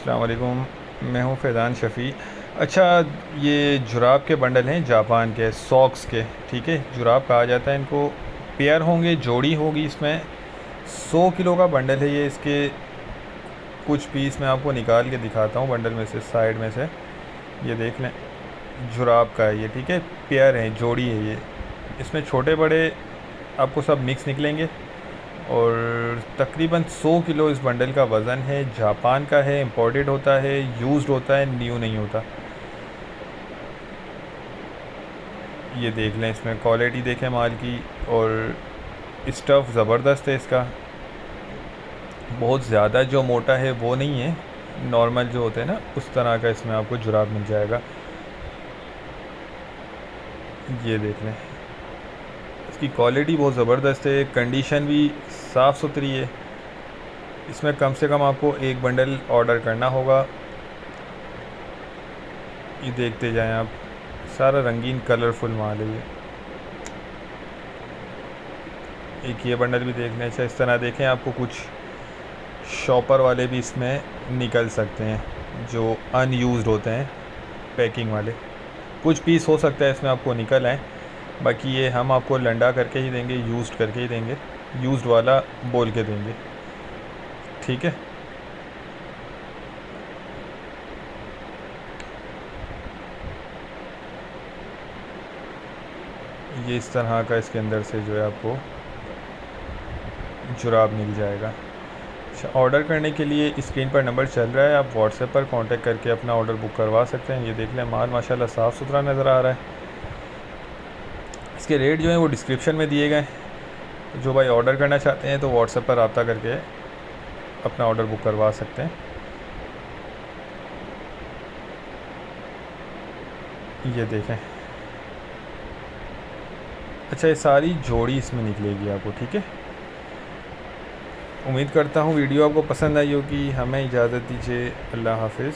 अस्सलाम वालेकुम। मैं हूँ फैज़ान शफ़ी। अच्छा, ये जुराब के बंडल हैं जापान के, सॉक्स के। ठीक है, जुराब कहा जाता है इनको। पेयर होंगे, जोड़ी होगी इसमें। 100 किलो का बंडल है ये। इसके कुछ पीस मैं आपको निकाल के दिखाता हूँ बंडल में से, साइड में से। ये देख लें, जुराब का है ये। ठीक है, पेयर है, जोड़ी है ये। इसमें छोटे बड़े आपको सब मिक्स निकलेंगे। और तकरीबन 100 किलो इस बंडल का वज़न है। जापान का है, इंपोर्टेड होता है, यूज्ड होता है, न्यू नहीं होता। ये देख लें, इसमें क्वालिटी देखें माल की। और स्टफ़ ज़बरदस्त है इसका। बहुत ज़्यादा जो मोटा है वो नहीं है, नॉर्मल जो होते हैं ना उस तरह का इसमें आपको जुराब मिल जाएगा। ये देख लें, इसकी क्वालिटी बहुत ज़बरदस्त है, कंडीशन भी साफ़ सुथरी है। इसमें कम से कम आपको एक बंडल ऑर्डर करना होगा। ये देखते जाएं आप, सारा रंगीन कलरफुल माल है ये। एक ये बंडल भी देख लें। अच्छा, इस तरह देखें, आपको कुछ शॉपर वाले भी इसमें निकल सकते हैं जो अनयूज्ड होते हैं, पैकिंग वाले। कुछ पीस हो सकता है इसमें आपको निकल आए, बाकी ये हम आपको लंडा करके ही देंगे, यूज्ड करके ही देंगे, यूज्ड वाला बोल के देंगे। ठीक है, ये इस तरह का इसके अंदर से जो है आपको जुराब मिल जाएगा। अच्छा, ऑर्डर करने के लिए स्क्रीन पर नंबर चल रहा है, आप व्हाट्सएप पर कांटेक्ट करके अपना ऑर्डर बुक करवा सकते हैं। ये देख लें, माल माशाल्लाह साफ़ सुथरा नज़र आ रहा है। इसके रेट जो हैं वो डिस्क्रिप्शन में दिए गए। जो भाई ऑर्डर करना चाहते हैं तो व्हाट्सएप पर रब्ता करके अपना ऑर्डर बुक करवा सकते हैं। ये देखें। अच्छा, ये सारी जोड़ी इसमें निकलेगी आपको। ठीक है, उम्मीद करता हूँ वीडियो आपको पसंद आई होगी। हमें इजाज़त दीजिए, अल्लाह हाफ़िज़।